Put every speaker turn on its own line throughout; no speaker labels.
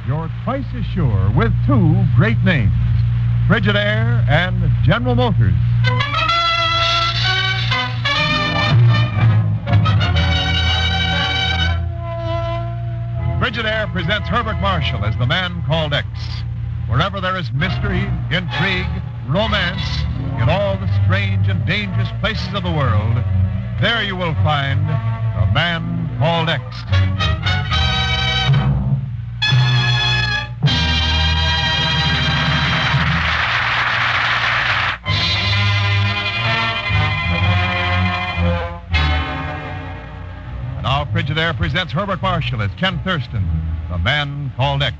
you're twice as sure with two great names, Frigidaire and General Motors. Frigidaire presents Herbert Marshall as the man called X. Wherever there is mystery, intrigue, romance, in all the strange and dangerous places of the world, there you will find the man called X. And now Frigidaire presents Herbert Marshall as Ken Thurston, the man called X.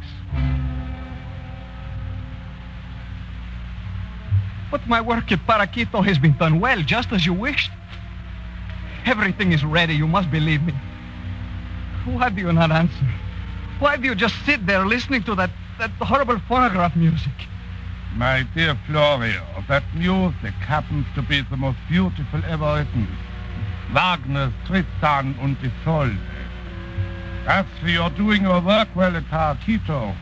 But my work at Paraquito has been done well, just as you wished. Everything is ready, you must believe me. Why do you not answer? Why do you just sit there listening to that horrible phonograph music?
My dear Florio, that music happens to be the most beautiful ever written. Wagner's Tristan und Isolde. As for your doing your work well at Paraquito,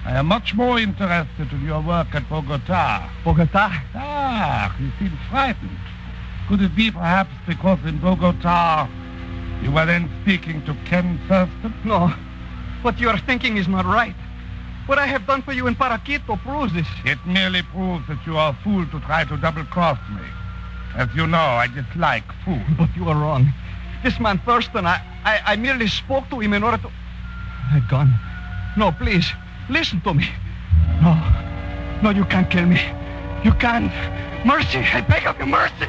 I am much more interested in your work at Bogota.
Bogota?
Ah, you seem frightened. Could it be perhaps because in Bogota you were then speaking to Ken Thurston?
No. What you are thinking is not right. What I have done for you in Paraquito proves this.
It merely proves that you are a fool to try to double-cross me. As you know, I dislike fools.
But you are wrong. This man Thurston, I merely spoke to him in order to... A gun. No, please. Listen to me. No, you can't kill me. You can't. Mercy, I beg of you, mercy.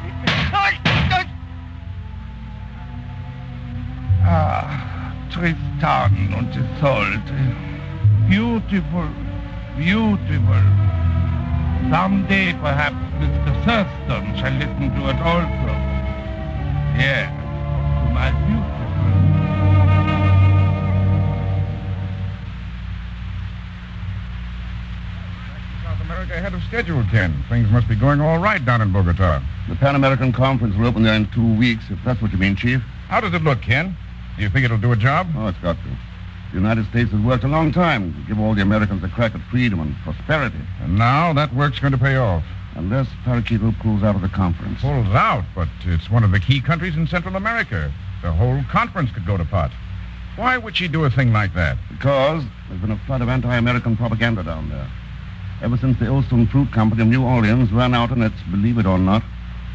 Tristan und Isolde. Beautiful, beautiful. Someday, perhaps, Mr. Thurston shall listen to it also. Yes, to my beautiful.
America ahead of schedule, Ken. Things must be going all right down in Bogota.
The Pan American Conference will open there in 2 weeks, if that's what you mean, Chief.
How does it look, Ken? Do you think it'll do a job?
Oh, it's got to. The United States has worked a long time to give all the Americans a crack at freedom and prosperity.
And now that work's going to pay off.
Unless Paraquito pulls out of the conference.
Pulls out, but it's one of the key countries in Central America. The whole conference could go to pot. Why would she do a thing like that?
Because there's been a flood of anti-American propaganda down there. Ever since the Olson Fruit Company of New Orleans ran out on its, believe it or not,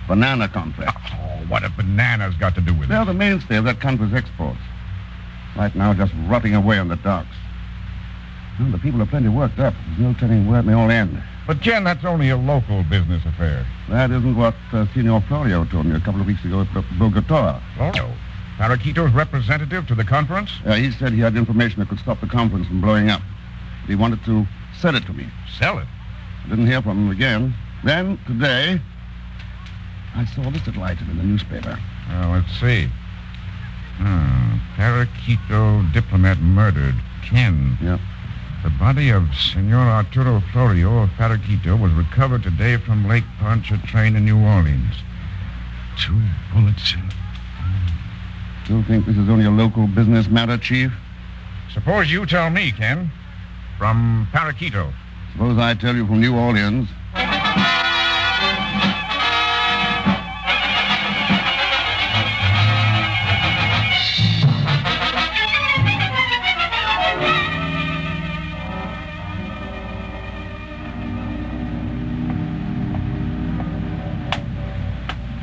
banana contract.
Oh, what have bananas got to do with it?
They're the mainstay of that country's exports. Right now, just rotting away on the docks. Well, the people are plenty worked up. There's no telling where it may all end.
But, Ken, that's only a local business affair.
That isn't what Senor Florio told me a couple of weeks ago at Bogota.
Florio? Paraquito's representative to the conference?
He said he had information that could stop the conference from blowing up. He wanted to sell it to me.
Sell it?
I didn't hear from him again. Then, today, I saw this little item in the newspaper.
Let's see. Paraquito diplomat murdered. Ken.
Yep.
The body of Senor Arturo Florio of Paraquito was recovered today from Lake Pontchartrain in New Orleans. 2 bullets in...
Still think this is only a local business matter, Chief?
Suppose you tell me, Ken. From Paraquito.
Suppose I tell you from New Orleans.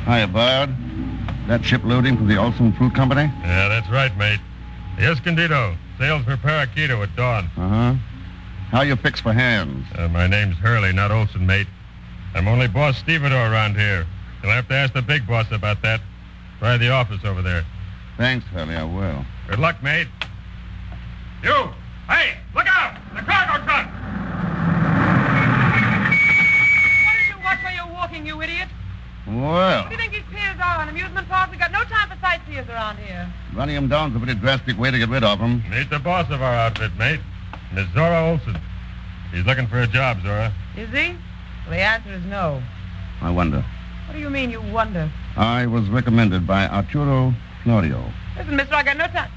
Hiya, Bard. That ship loading for the Olson Fruit Company?
Yeah, that's right, mate. The Escondido sails for Paraquito at dawn.
Uh-huh. How you fixed for hands?
My name's Hurley, not Olson, mate. I'm only boss stevedore around here. You'll have to ask the big boss about that. Try the office over there.
Thanks, Hurley, I will.
Good luck, mate. You! Hey, look out! The cargo truck!
What did you watch while you're walking, you idiot?
Well,
What do you think these piers are, an amusement park? We've got no time for sightseers around here.
running him down's a pretty drastic way to get rid of him.
Meet the boss of our outfit, mate. Miss Zora Olson. He's looking for a job, Zora.
Is he? Well, the answer is no.
I wonder.
What do you mean, you wonder?
I was recommended by Arturo Florio.
Listen, mister, I got no time.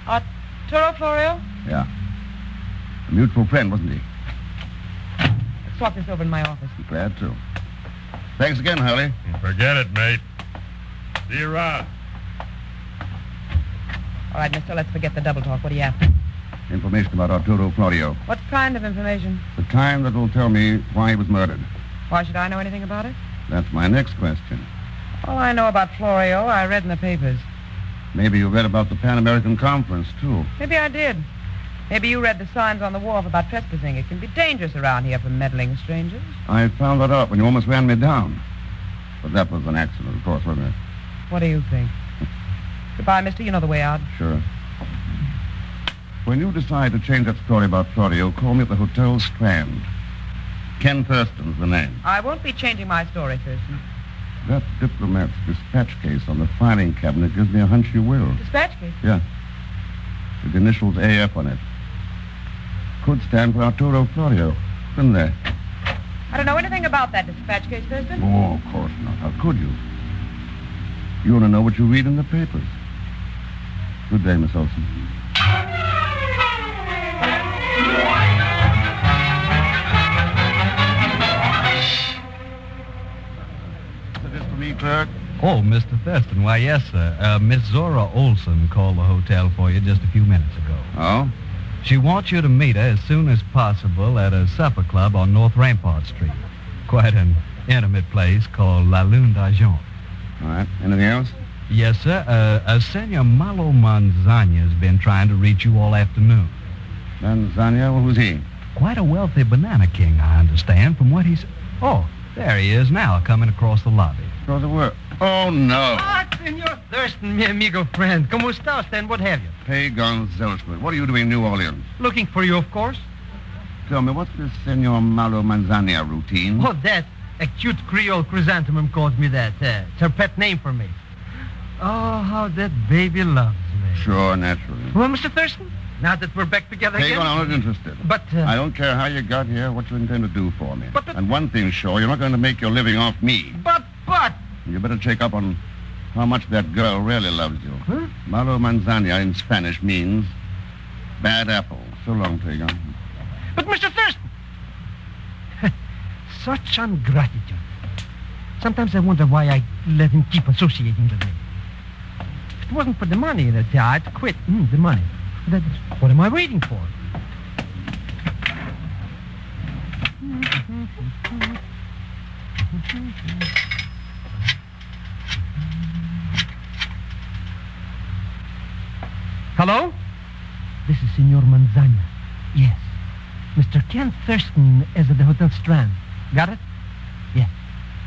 Arturo Florio?
Yeah. A mutual friend, wasn't he?
Let's swap this over in my office.
Glad to. Thanks again, Hurley.
Forget it, mate. See you around.
All right, mister, let's forget the double talk. What are you after?
Information about Arturo Florio.
What kind of information?
The kind that will tell me why he was murdered.
Why should I know anything about it?
That's my next question.
All I know about Florio, I read in the papers.
Maybe you read about the Pan American Conference, too.
Maybe I did. Maybe you read the signs on the wharf about trespassing. It can be dangerous around here for meddling strangers.
I found that out when you almost ran me down. But that was an accident, of course, wasn't it?
What do you think? Goodbye, mister. You know the way out.
Sure. When you decide to change that story about Florio, call me at the Hotel Strand. Ken Thurston's the name.
I won't be changing my story, Thurston.
That diplomat's dispatch case on the filing cabinet gives me a hunch you will.
Dispatch case?
Yeah. With the initials AF on it. Could stand for Arturo Florio, couldn't they?
I don't know anything about that dispatch case, Thurston.
Oh, of course not. How could you? You want to know what you read in the papers. Good day, Miss Olson. Is this for me, clerk?
Oh, Mr. Thurston, why, yes, sir. Miss Zora Olson called the hotel for you just a few minutes ago.
Oh?
She wants you to meet her as soon as possible at a supper club on North Rampart Street. Quite an intimate place called La Lune d'Argent.
All right. Anything else?
Yes, sir. Senor Malo Manzana's been trying to reach you all afternoon.
Manzana? Well, who's he?
Quite a wealthy banana king, I understand, from what he's... Oh, there he is now, coming across the lobby.
Across the world. Oh, no.
Ah, Senor Thurston, mi amigo friend. ¿Cómo está usted? What have you?
Pagan Zelsford. What are you doing in New Orleans?
Looking for you, of course.
Tell me, what's this Senor Malo Manzana routine?
Oh, that. A cute Creole chrysanthemum calls me that. It's her pet name for me. Oh, how that baby loves me.
Sure, naturally.
Well, Mr. Thurston, now that we're back together
Pagan,
again...
I'm not interested.
But,
I don't care how you got here, what you intend to do for me.
But
And one thing's sure, you're not going to make your living off me.
But...
You better check up on how much that girl really loves you.
Huh?
Malo Manzana in Spanish means bad apple. So long, Pagan.
But, Mr. Thurston... Such ingratitude. Sometimes I wonder why I let him keep associating with me. If it wasn't for the money, I'd quit. The money. What am I waiting for? Hello? This is Senor Manzana. Yes. Mr. Ken Thurston is at the Hotel Strand. Got it? Yes.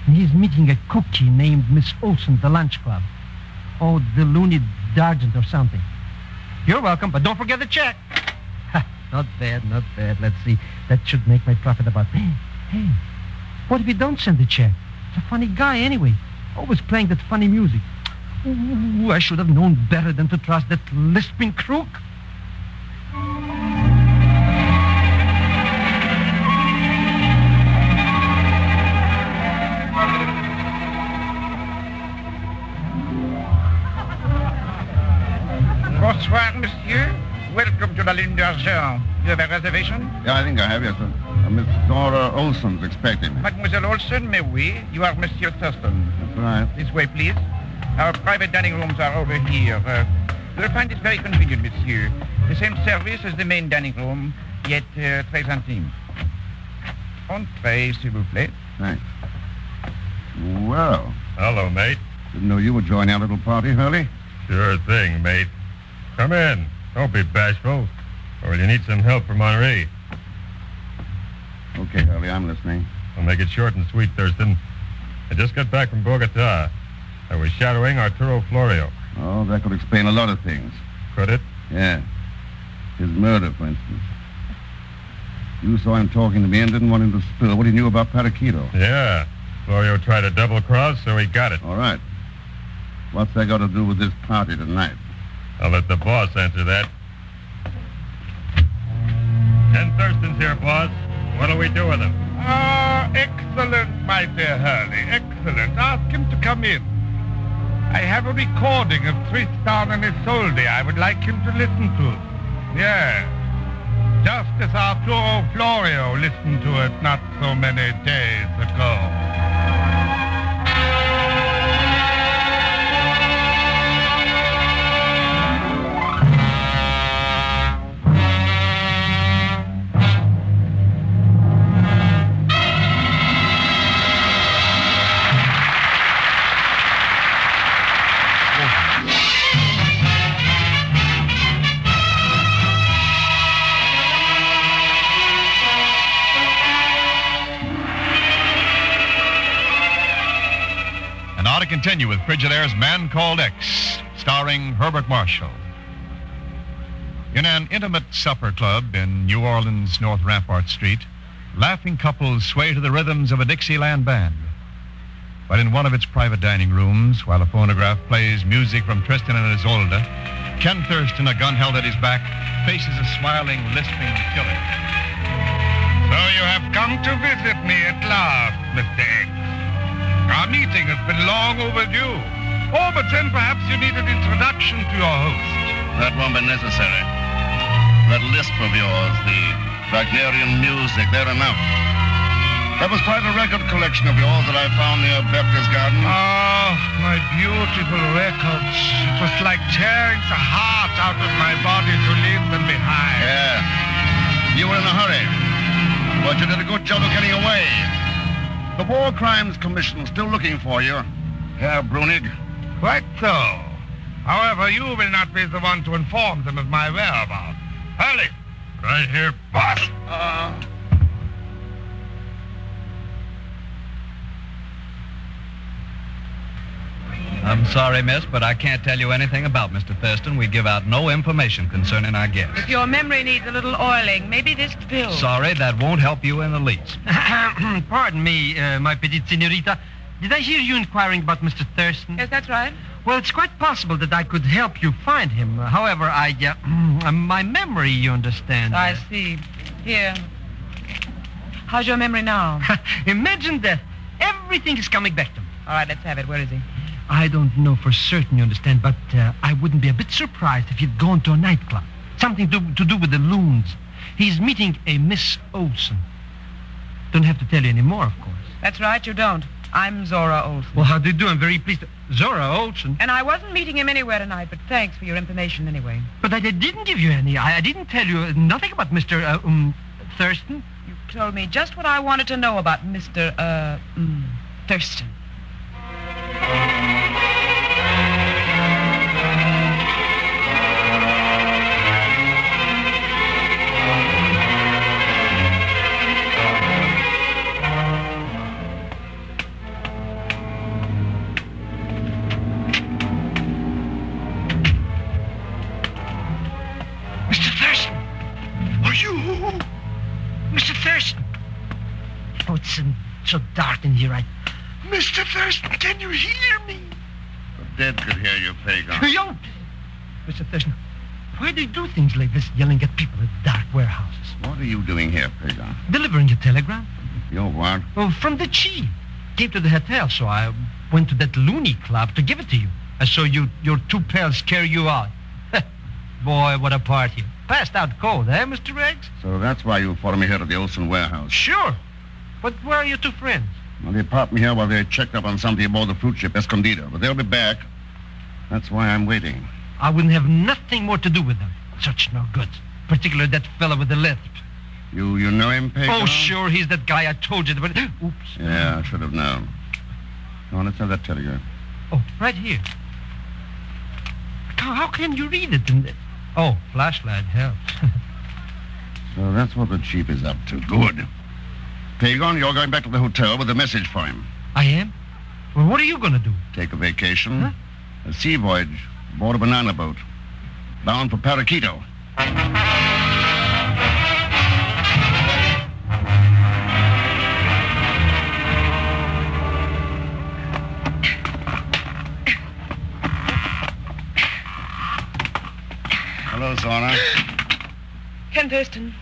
And he's meeting a cookie named Miss Olson at the lunch club. Oh, the Looney D'Argent or something. You're welcome, but don't forget the check. Ha, not bad, not bad. Let's see. That should make my profit about... Hey, what if you don't send the check? It's a funny guy anyway. Always playing that funny music. Ooh, I should have known better than to trust that lisping crook.
Bonsoir, monsieur. Welcome to La Lune d'Argent. You have a reservation?
Yeah, I think I have, yes, sir. Miss Dora Olson's expecting me.
Mademoiselle Olson, mais oui. You are Monsieur Thurston.
That's right.
This way, please. Our private dining rooms are over here. You'll find it very convenient, monsieur. The same service as the main dining room, yet 3 centimes. Entrez, s'il vous plaît.
Thanks. Well,
Hello, mate.
didn't know you were joining our little party, Hurley.
Sure thing, mate. Come in. Don't be bashful. Or will you need some help from Henri?
Okay, Hurley, I'm listening.
I'll make it short and sweet, Thurston. I just got back from Bogota. I was shadowing Arturo Florio.
Oh, that could explain a lot of things.
Could it?
Yeah. His murder, for instance. You saw him talking to me and didn't want him to spill what he knew about Paraquito.
Yeah. Florio tried to double-cross, so he got it.
All right. What's that got to do with this party tonight?
I'll let the boss answer that. Ken Thurston's here, boss. What'll we do with him?
Ah, excellent, my dear Hurley. Excellent. Ask him to come in. I have a recording of Tristan and Isolde I would like him to listen to. Yeah. Just a as Arturo Florio listened to it not so many days ago.
To continue with Frigidaire's Man Called X, starring Herbert Marshall. In an intimate supper club in New Orleans' North Rampart Street, laughing couples sway to the rhythms of a Dixieland band. But in one of its private dining rooms, while a phonograph plays music from Tristan and Isolde, Ken Thurston, a gun held at his back, faces a smiling, lisping killer.
So you have come to visit me at last, Mr. X. Our meeting has been long overdue. Oh, but then perhaps you need an introduction to your host.
That won't be necessary. That lisp of yours, the Wagnerian music, they're enough. That was quite a record collection of yours that I found near Berchtesgaden.
Ah, my beautiful records. It was like tearing the heart out of my body to leave them behind.
Yeah. You were in a hurry. But you did a good job of getting away. The War Crimes Commission still looking for you, Herr Brunig.
Quite so. However, you will not be the one to inform them of my whereabouts. Hurley.
Right here, boss.
I'm sorry, miss, but I can't tell you anything about Mr. Thurston. We give out no information concerning our guests.
If your memory needs a little oiling, maybe this pill.
Sorry, that won't help you in the least.
Pardon me, my petite senorita. Did I hear you inquiring about Mr. Thurston?
Yes, that's right.
Well, it's quite possible that I could help you find him. However, my memory, you understand.
I see. Here. How's your memory now?
Imagine that everything is coming back to me.
All right, let's have it. Where is he?
I don't know for certain, you understand, but I wouldn't be a bit surprised if he'd gone to a nightclub. Something to do with the loons. He's meeting a Miss Olsen. Don't have to tell you any more, of course.
That's right, you don't. I'm Zora Olsen.
Well, how do you do? I'm very pleased. Zora Olsen?
And I wasn't meeting him anywhere tonight, but thanks for your information anyway.
But I didn't give you any. I didn't tell you nothing about Mr. Thurston.
You told me just what I wanted to know about Mr. Thurston.
Mr. Thurston! Are you? Mr. Thurston! Oh, it's so dark in here. Mr. Thurston, can you hear me?
The dead could hear you, Pagan.
Yo! Mr. Thurston, why do you do things like this, yelling at people at dark warehouses?
What are you doing here, Pagan?
Delivering a telegram.
Your what?
Oh, from the chief. Came to the hotel, so I went to that loony club to give it to you. I saw your two pals carry you out. Boy, what a party. Passed out cold, eh, Mr. Riggs?
So that's why you followed me here to the Olsen warehouse.
Sure. But where are your two friends?
Well, they parked me here while they checked up on somebody aboard the fruit ship Escondido. But they'll be back. That's why I'm waiting.
I wouldn't have nothing more to do with them. Such no good. Particularly that fellow with the lisp.
You know him, Pagan?
Oh, sure, he's that guy I told you about. Oops.
Yeah, I should have known. Come on, let's have that telegram.
Oh, right here. How can you read it? Oh, flashlight helps.
So that's what the chief is up to. Good. Pagan, you're going back to the hotel with a message for him.
I am? Well, what are you going to do?
Take a vacation.
Huh?
A sea voyage aboard a banana boat. Bound for Paraquito. Hello, Zora.
Ken Thurston.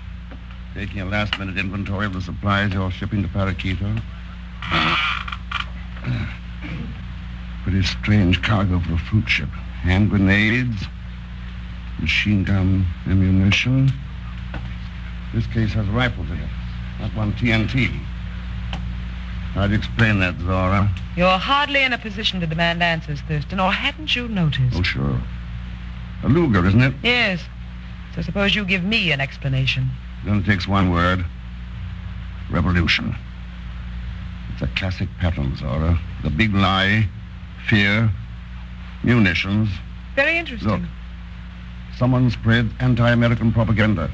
Taking a last-minute inventory of the supplies you're shipping to Paraquito. Pretty strange cargo for a fruit ship. Hand grenades, machine gun ammunition, This case has rifles in it. That one TNT. How'd you explain that, Zora?
You're hardly in a position to demand answers, Thurston, or hadn't you noticed?
Oh, sure. A Luger, isn't it?
Yes. So suppose you give me an explanation.
It only takes one word. Revolution. It's a classic pattern, Zora. The big lie, fear, munitions.
Very interesting.
Look, someone spread anti-American propaganda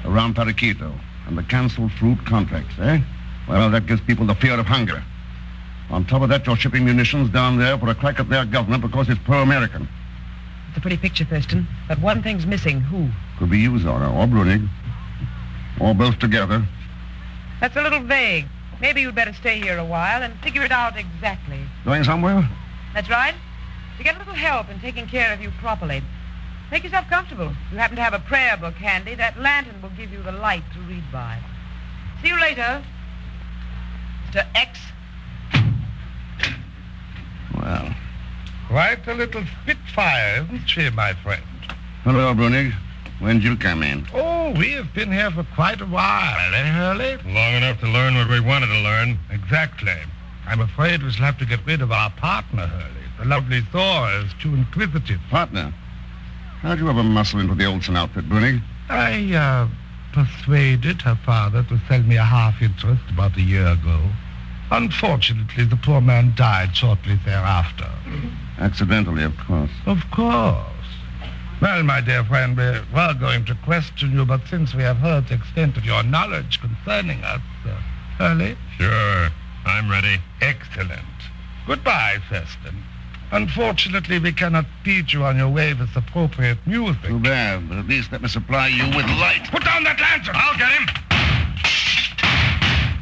around Paraquito and the canceled fruit contracts, eh? Well, that gives people the fear of hunger. On top of that, you're shipping munitions down there for a crack at their government because it's pro-American.
It's a pretty picture, Thurston. But one thing's missing. Who?
Could be you, Zora, or Brunig. Or both together.
That's a little vague. Maybe you'd better stay here a while and figure it out exactly.
Going somewhere?
That's right. To get a little help in taking care of you properly. Make yourself comfortable. If you happen to have a prayer book handy, that lantern will give you the light to read by. See you later, Mr. X.
Well.
Quite a little spitfire, isn't she, my friend?
Hello, Brunig. When did you come in?
Oh, we have been here for quite a while, eh, Hurley?
Long enough to learn what we wanted to learn.
Exactly. I'm afraid we shall have to get rid of our partner, Hurley. The lovely Thor is too inquisitive.
Partner? How'd you ever muscle into the Olsen outfit, Brunig?
I, persuaded her father to sell me a half interest about a year ago. Unfortunately, the poor man died shortly thereafter.
Accidentally, of course.
Of course. Well, my dear friend, we were going to question you, but since we have heard the extent of your knowledge concerning us, Hurley?
Sure. I'm ready.
Excellent. Goodbye, Thurston. Unfortunately, we cannot teach you on your way with appropriate music.
Too bad, but at least let me supply you with light.
Put down that lantern!
I'll get him.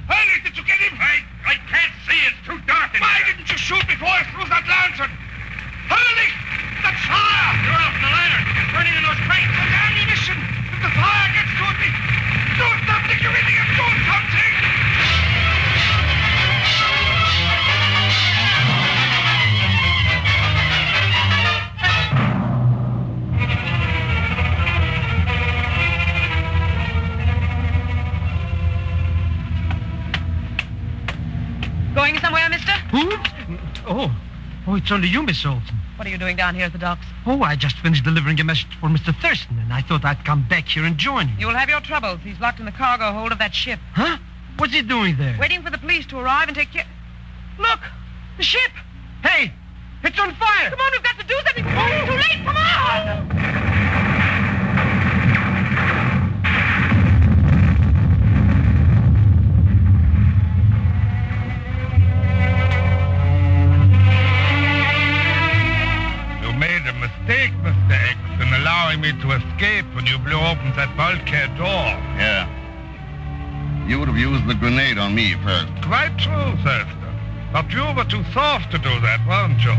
Hurley, did you get him?
I can't see. It's too dark in
Why
here.
didn't you shoot before I threw that lantern? Hurley! That's fire!
You're off the lantern. It's burning in those crates.
The ammunition! If the fire gets to me, do something, you idiot! Do something!
Going somewhere, mister?
Who? Oh, it's only you, Miss Olsen.
What are you doing down here at the docks?
Oh, I just finished delivering a message for Mr. Thurston, and I thought I'd come back here and join you.
You will have your troubles. He's locked in the cargo hold of that ship.
Huh? What's he doing there?
Waiting for the police to arrive and take care... Look! The ship!
Hey! It's on fire!
Come on, we've got to do something before it's too late! Come on!
Mistake, Mr. X, in allowing me to escape when you blew open that bulkhead door.
Yeah. You would have used the grenade on me first.
Quite true, Thurston. But you were too soft to do that, weren't you?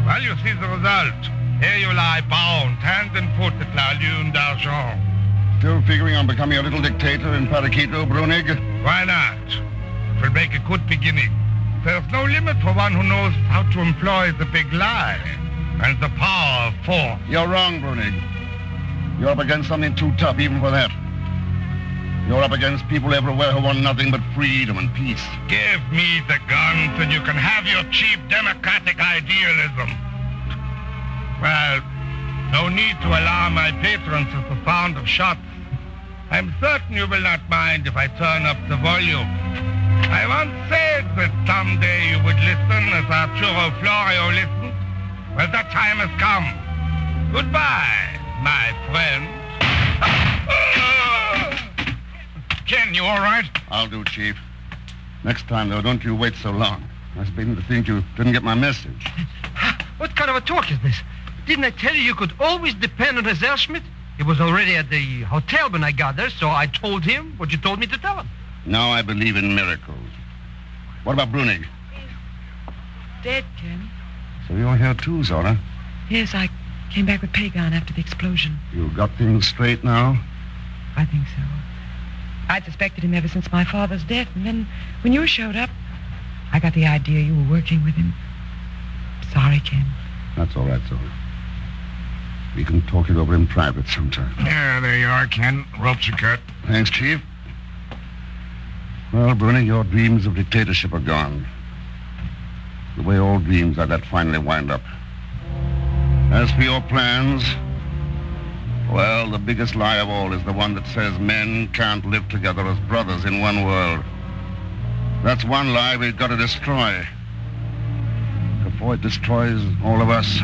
Well, you see the result. Here you lie bound, hand and foot at La Lune d'Argent.
Still figuring on becoming a little dictator in Paraquito, Brunig?
Why not? It will make a good beginning. There's no limit for one who knows how to employ the big lie. And the power of force.
You're wrong, Brunig. You're up against something too tough even for that. You're up against people everywhere who want nothing but freedom and peace.
Give me the guns and you can have your cheap democratic idealism. Well, no need to alarm my patrons with the sound of shots. I'm certain you will not mind if I turn up the volume. I once said that someday you would listen as Arturo Florio listened. Well, that time has come. Goodbye, my friend.
Ken, you all right?
I'll do, Chief. Next time, though, don't you wait so long. I was beginning to think you didn't get my message.
What kind of a talk is this? Didn't I tell you could always depend on Schmidt? He was already at the hotel when I got there, so I told him what you told me to tell him.
Now I believe in miracles. What about Brunig?
Dead, Ken.
So you're here too, Zora?
Yes, I came back with Pagan after the explosion.
You got things straight now?
I think so. I'd suspected him ever since my father's death, and then when you showed up, I got the idea you were working with him. Sorry, Ken.
That's all right, Zora. We can talk it over in private sometime.
Yeah, there you are, Ken. Ropes are cut.
Thanks, Chief. Well, Bernie, your dreams of dictatorship are gone. The way all dreams are that finally wind up. As for your plans, well, the biggest lie of all is the one that says men can't live together as brothers in one world. That's one lie we've got to destroy. Before it destroys all of us.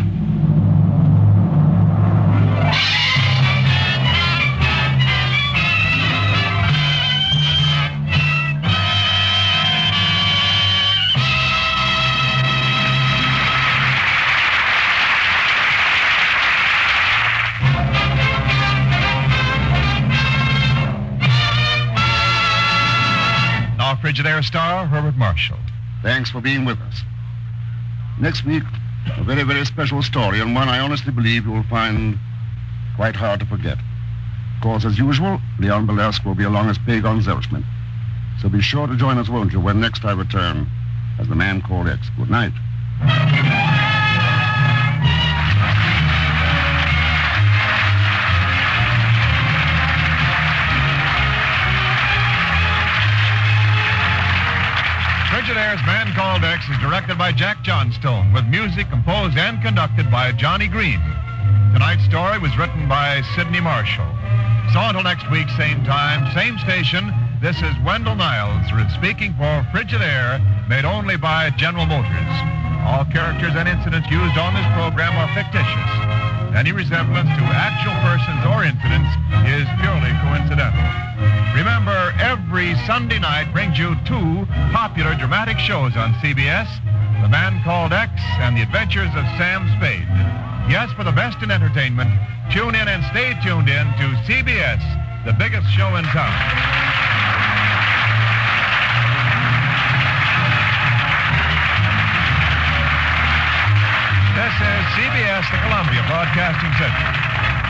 Now, Frigidaire star Herbert Marshall.
Thanks for being with us. Next week, a very, very special story, and one I honestly believe you will find quite hard to forget. Of course, as usual, Leon Belesque will be along as Pagon Zelsman. So be sure to join us, won't you, when next I return as the man called X. Good night.
Frigidaire's Man Called X is directed by Jack Johnstone, with music composed and conducted by Johnny Green. Tonight's story was written by Sidney Marshall. So until next week, same time, same station, this is Wendell Niles speaking for Frigidaire, made only by General Motors. All characters and incidents used on this program are fictitious. Any resemblance to actual persons or incidents is purely coincidental. Remember, every Sunday night brings you two popular dramatic shows on CBS, The Man Called X and The Adventures of Sam Spade. Yes, for the best in entertainment, tune in and stay tuned in to CBS, the biggest show in town. This is CBS, the Columbia Broadcasting System.